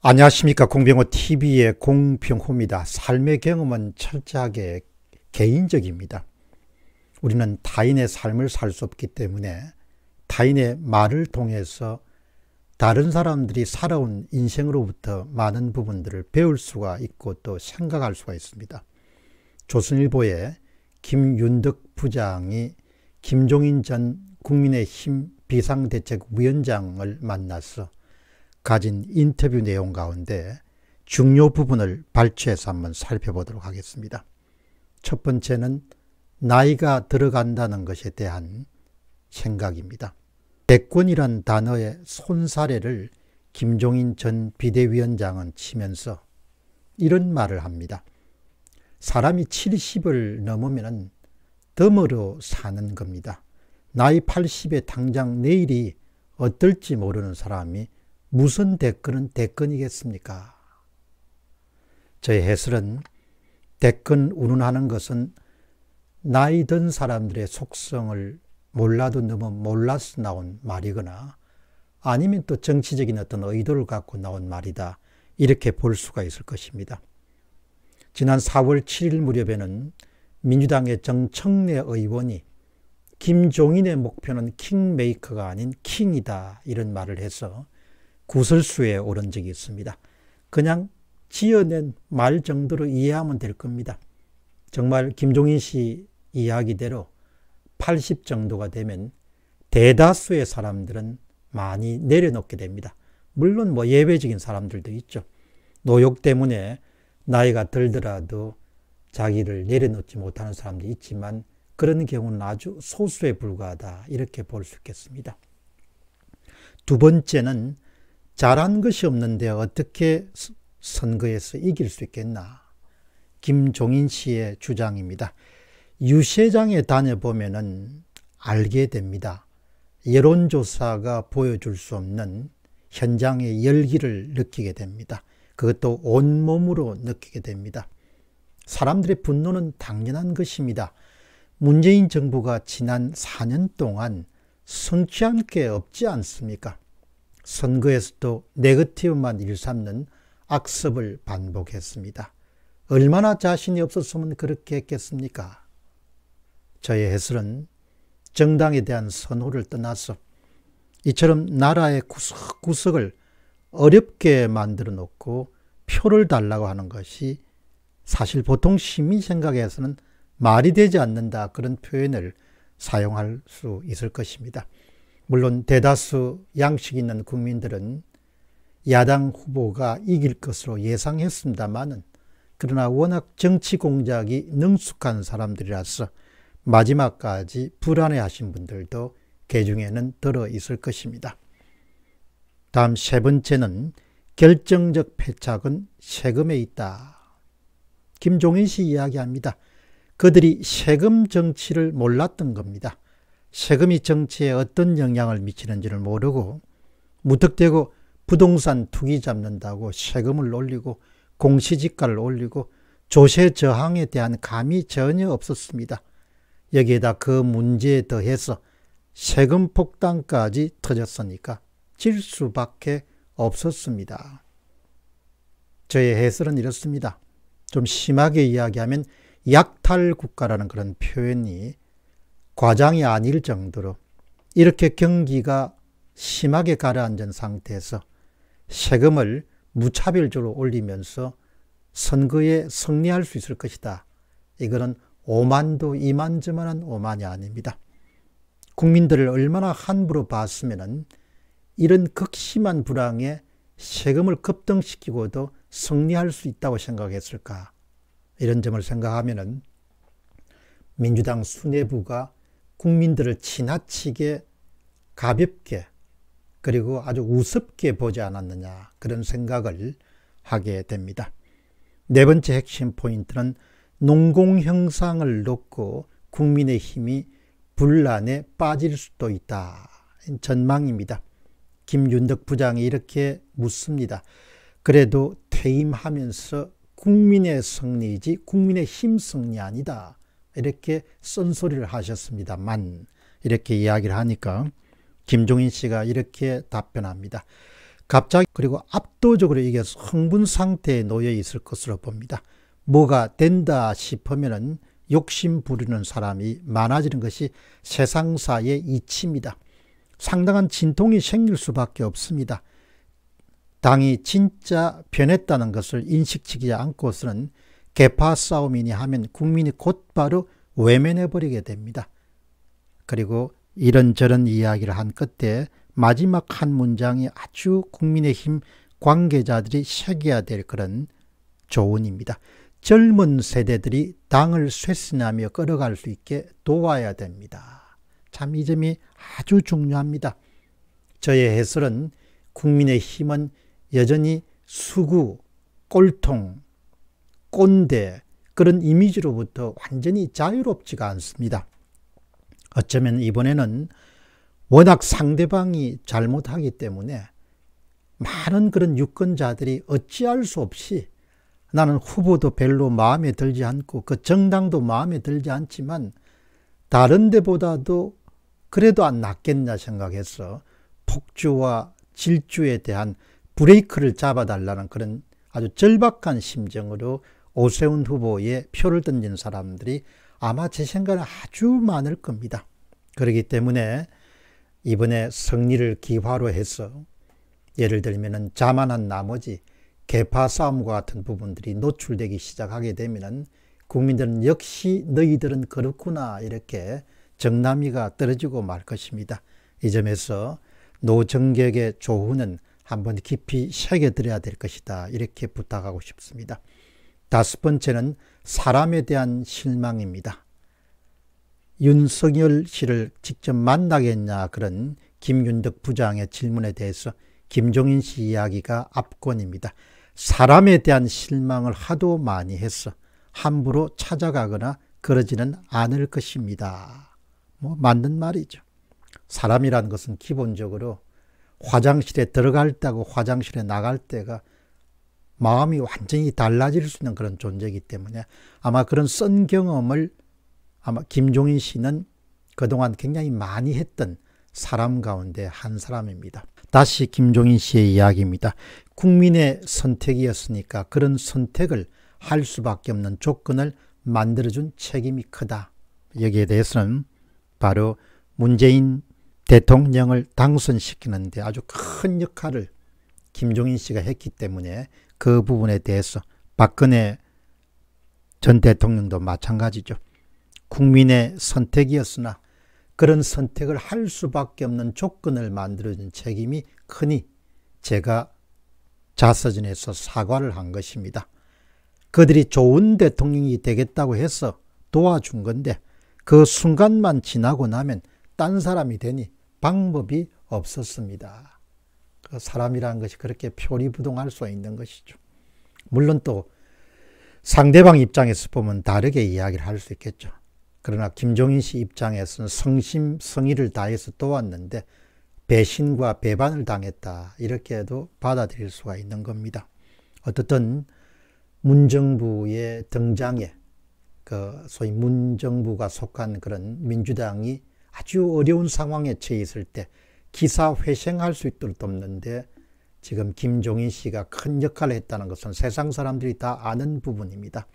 안녕하십니까. 공병호TV의 공병호입니다. 삶의 경험은 철저하게 개인적입니다. 우리는 타인의 삶을 살 수 없기 때문에 타인의 말을 통해서 다른 사람들이 살아온 인생으로부터 많은 부분들을 배울 수가 있고 또 생각할 수가 있습니다. 조선일보의 김윤덕 부장이 김종인 전 국민의힘 비상대책위원장을 만나서 가진 인터뷰 내용 가운데 중요 부분을 발췌해서 한번 살펴보도록 하겠습니다. 첫 번째는 나이가 들어간다는 것에 대한 생각입니다. 대권이란 단어의 손사래를 김종인 전 비대위원장은 치면서 이런 말을 합니다. 사람이 70을 넘으면 덤으로 사는 겁니다. 나이 80에 당장 내일이 어떨지 모르는 사람이 무슨 대권은 대권이겠습니까? 저의 해설은 대권 운운하는 것은 나이 든 사람들의 속성을 몰라도 너무 몰라서 나온 말이거나 아니면 또 정치적인 어떤 의도를 갖고 나온 말이다. 이렇게 볼 수가 있을 것입니다. 지난 4월 7일 무렵에는 민주당의 정청래 의원이 김종인의 목표는 킹메이커가 아닌 킹이다. 이런 말을 해서 구설수에 오른 적이 있습니다. 그냥 지어낸 말 정도로 이해하면 될 겁니다. 정말 김종인 씨 이야기대로 80 정도가 되면 대다수의 사람들은 많이 내려놓게 됩니다. 물론 예외적인 사람들도 있죠. 노욕 때문에 나이가 들더라도 자기를 내려놓지 못하는 사람도 있지만 그런 경우는 아주 소수에 불과하다. 이렇게 볼 수 있겠습니다. 두 번째는 잘한 것이 없는데 어떻게 선거에서 이길 수 있겠나. 김종인 씨의 주장입니다. 유세장에 다녀보면 알게 됩니다. 여론조사가 보여줄 수 없는 현장의 열기를 느끼게 됩니다. 그것도 온몸으로 느끼게 됩니다. 사람들의 분노는 당연한 것입니다. 문재인 정부가 지난 4년 동안 성취한 게 없지 않습니까? 선거에서도 네거티브만 일삼는 악습을 반복했습니다. 얼마나 자신이 없었으면 그렇게 했겠습니까? 저의 해설은 정당에 대한 선호를 떠나서 이처럼 나라의 구석구석을 어렵게 만들어 놓고 표를 달라고 하는 것이 사실 보통 시민 생각에서는 말이 되지 않는다. 그런 표현을 사용할 수 있을 것입니다. 물론 대다수 양식 있는 국민들은 야당 후보가 이길 것으로 예상했습니다만은 그러나 워낙 정치 공작이 능숙한 사람들이라서 마지막까지 불안해하신 분들도 그중에는 들어 있을 것입니다. 다음 세 번째는 결정적 패착은 세금에 있다. 김종인 씨 이야기합니다. 그들이 세금 정치를 몰랐던 겁니다. 세금이 정치에 어떤 영향을 미치는지를 모르고 무턱대고 부동산 투기 잡는다고 세금을 올리고 공시지가를 올리고 조세 저항에 대한 감이 전혀 없었습니다. 여기에다 그 문제에 더해서 세금 폭탄까지 터졌으니까 질 수밖에 없었습니다. 저의 해설은 이렇습니다. 좀 심하게 이야기하면 약탈국가라는 그런 표현이 과장이 아닐 정도로 이렇게 경기가 심하게 가라앉은 상태에서 세금을 무차별적으로 올리면서 선거에 승리할 수 있을 것이다. 이거는 오만도 이만저만한 오만이 아닙니다. 국민들을 얼마나 함부로 봤으면 이런 극심한 불황에 세금을 급등시키고도 승리할 수 있다고 생각했을까. 이런 점을 생각하면 민주당 수뇌부가 국민들을 지나치게 가볍게 그리고 아주 우습게 보지 않았느냐 그런 생각을 하게 됩니다. 네 번째 핵심 포인트는 농공형상을 놓고 국민의힘이 분란에 빠질 수도 있다. 전망입니다. 김윤덕 부장이 이렇게 묻습니다. 그래도 퇴임하면서 국민의 승리이지 국민의힘 승리 아니다. 이렇게 쓴소리를 하셨습니다만 이렇게 이야기를 하니까 김종인 씨가 이렇게 답변합니다. 갑자기 그리고 압도적으로 이게 흥분 상태에 놓여 있을 것으로 봅니다. 뭐가 된다 싶으면은 욕심 부리는 사람이 많아지는 것이 세상사의 이치입니다. 상당한 진통이 생길 수밖에 없습니다. 당이 진짜 변했다는 것을 인식치지 않고서는 계파 싸움이니 하면 국민이 곧바로 외면해버리게 됩니다. 그리고 이런저런 이야기를 한 끝에 마지막 한 문장이 아주 국민의힘 관계자들이 새겨야 될 그런 조언입니다. 젊은 세대들이 당을 쇄신하며 끌어갈 수 있게 도와야 됩니다. 참 이 점이 아주 중요합니다. 저의 해설은 국민의힘은 여전히 수구, 꼴통, 꼰대 그런 이미지로부터 완전히 자유롭지가 않습니다. 어쩌면 이번에는 워낙 상대방이 잘못하기 때문에 많은 그런 유권자들이 어찌할 수 없이 나는 후보도 별로 마음에 들지 않고 그 정당도 마음에 들지 않지만 다른 데보다도 그래도 안 낫겠냐 생각해서 폭주와 질주에 대한 브레이크를 잡아달라는 그런 아주 절박한 심정으로 오세훈 후보에 표를 던진 사람들이 아마 제 생각은 아주 많을 겁니다. 그렇기 때문에 이번에 승리를 기화로 해서 예를 들면 자만한 나머지 계파 싸움과 같은 부분들이 노출되기 시작하게 되면 국민들은 역시 너희들은 그렇구나 이렇게 정남이가 떨어지고 말 것입니다. 이 점에서 노정객의 조언은 한번 깊이 새겨드려야 될 것이다 이렇게 부탁하고 싶습니다. 다섯 번째는 사람에 대한 실망입니다. 윤석열 씨를 직접 만나겠냐 그런 김윤덕 부장의 질문에 대해서 김종인 씨 이야기가 압권입니다. 사람에 대한 실망을 하도 많이 해서 함부로 찾아가거나 그러지는 않을 것입니다. 맞는 말이죠. 사람이라는 것은 기본적으로 화장실에 들어갈 때하고 화장실에 나갈 때가 마음이 완전히 달라질 수 있는 그런 존재이기 때문에 아마 그런 쓴 경험을 아마 김종인 씨는 그동안 굉장히 많이 했던 사람 가운데 한 사람입니다. 다시 김종인 씨의 이야기입니다. 국민의 선택이었으니까 그런 선택을 할 수밖에 없는 조건을 만들어준 책임이 크다. 여기에 대해서는 바로 문재인 대통령을 당선시키는 데 아주 큰 역할을 김종인 씨가 했기 때문에 그 부분에 대해서 박근혜 전 대통령도 마찬가지죠. 국민의 선택이었으나 그런 선택을 할 수밖에 없는 조건을 만들어준 책임이 크니 제가 자서전에서 사과를 한 것입니다. 그들이 좋은 대통령이 되겠다고 해서 도와준 건데 그 순간만 지나고 나면 딴 사람이 되니 방법이 없었습니다. 그 사람이라는 것이 그렇게 표리부동할 수 있는 것이죠. 물론 또 상대방 입장에서 보면 다르게 이야기를 할 수 있겠죠. 그러나 김종인 씨 입장에서는 성심성의를 다해서 도왔는데 배신과 배반을 당했다 이렇게도 받아들일 수가 있는 겁니다. 어떻든 문정부의 등장에 그 소위 문정부가 속한 그런 민주당이 아주 어려운 상황에 처해 있을 때 기사회생할 수 있도록 돕는데 지금 김종인 씨가 큰 역할을 했다는 것은 세상 사람들이 다 아는 부분입니다.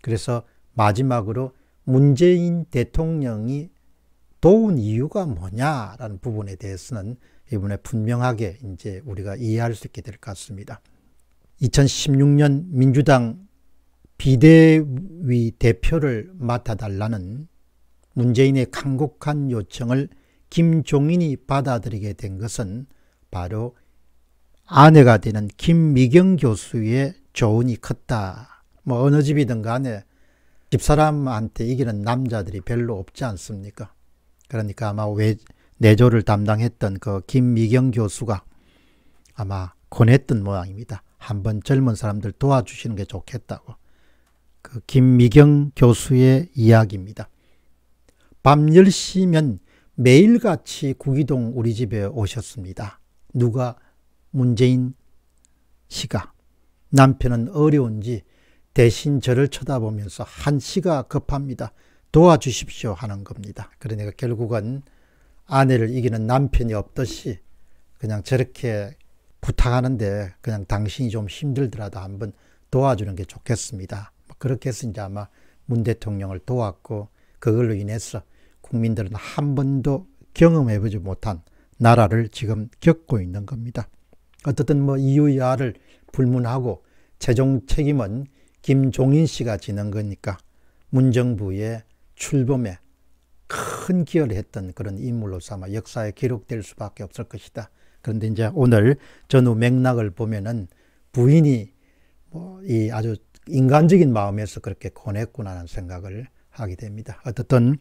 그래서 마지막으로 문재인 대통령이 도운 이유가 뭐냐라는 부분에 대해서는 이번에 분명하게 이제 우리가 이해할 수 있게 될 것 같습니다. 2016년 민주당 비대위 대표를 맡아달라는 문재인의 간곡한 요청을 김종인이 받아들이게 된 것은 바로 아내가 되는 김미경 교수의 조언이 컸다. 어느 집이든 간에 집사람한테 이기는 남자들이 별로 없지 않습니까? 그러니까 아마 내조를 담당했던 그 김미경 교수가 아마 권했던 모양입니다. 한번 젊은 사람들 도와주시는 게 좋겠다고. 그 김미경 교수의 이야기입니다. 밤 10시면 매일같이 구기동 우리 집에 오셨습니다. 누가? 문재인 씨가. 남편은 어려운지 대신 저를 쳐다보면서 한시가 급합니다. 도와주십시오 하는 겁니다. 그러니까 결국은 아내를 이기는 남편이 없듯이 그냥 저렇게 부탁하는데 그냥 당신이 좀 힘들더라도 한번 도와주는 게 좋겠습니다. 그렇게 해서 이제 아마 문 대통령을 도왔고, 그걸로 인해서 국민들은 한 번도 경험해보지 못한 나라를 지금 겪고 있는 겁니다. 어떻든 뭐 이유야를 불문하고 최종 책임은 김종인 씨가 지는 거니까 문정부의 출범에 큰 기여를 했던 그런 인물로서 아마 역사에 기록될 수밖에 없을 것이다. 그런데 이제 오늘 전후 맥락을 보면은 부인이 뭐 이 아주 인간적인 마음에서 그렇게 권했구나라는 생각을 하게 됩니다. 어떻든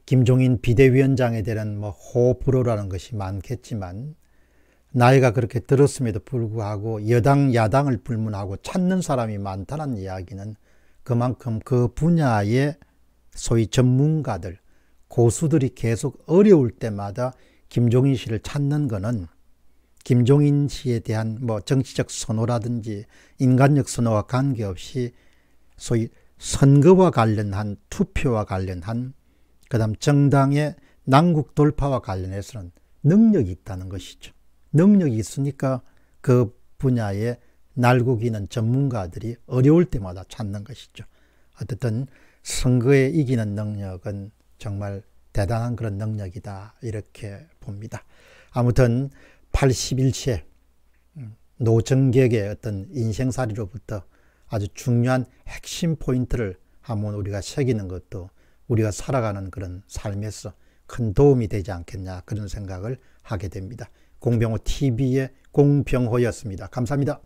김종인 비대위원장에 대한 뭐 호불호라는 것이 많겠지만, 나이가 그렇게 들었음에도 불구하고 여당 야당을 불문하고 찾는 사람이 많다는 이야기는 그만큼 그 분야의 소위 전문가들, 고수들이 계속 어려울 때마다 김종인 씨를 찾는 거는 김종인 씨에 대한 뭐 정치적 선호라든지 인간적 선호와 관계없이 소위 선거와 관련한, 투표와 관련한, 그 다음 정당의 난국 돌파와 관련해서는 능력이 있다는 것이죠. 능력이 있으니까 그 분야에 날고기는 전문가들이 어려울 때마다 찾는 것이죠. 어쨌든 선거에 이기는 능력은 정말 대단한 그런 능력이다, 이렇게 봅니다. 아무튼 81세 노정객의 어떤 인생살이로부터 아주 중요한 핵심 포인트를 한번 우리가 새기는 것도 우리가 살아가는 그런 삶에서 큰 도움이 되지 않겠냐, 그런 생각을 하게 됩니다. 공병호 TV의 공병호였습니다. 감사합니다.